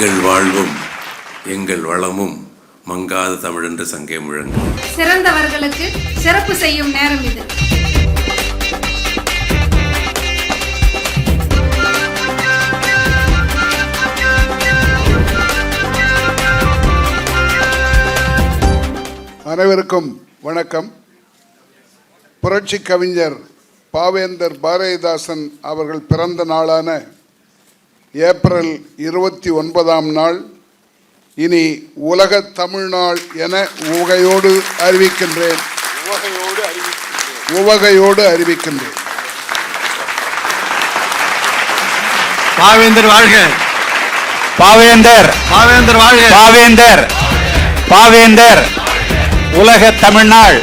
எங்கள் வாழ்வும் எங்கள் வளமும் மங்காத தமிழென்று சங்கே முழங்கு. சிறந்தவர்களுக்கு சிறப்பு செய்யும் நேரம் இது. அனைவருக்கும் வணக்கம். புரட்சி கவிஞர் பாவேந்தர் பாரதிதாசன் அவர்கள் பிறந்த நாளான ஏப்ரல் 29ஆம் நாள் இனி உலக தமிழ்நாள் என உவகையோடு அறிவிக்கின்றேன். பாவேந்தர் வாழ்க. பாவேந்தர் பாவேந்தர் வாழ்க. பாவேந்தர் பாவேந்தர் உலக தமிழ்நாள்.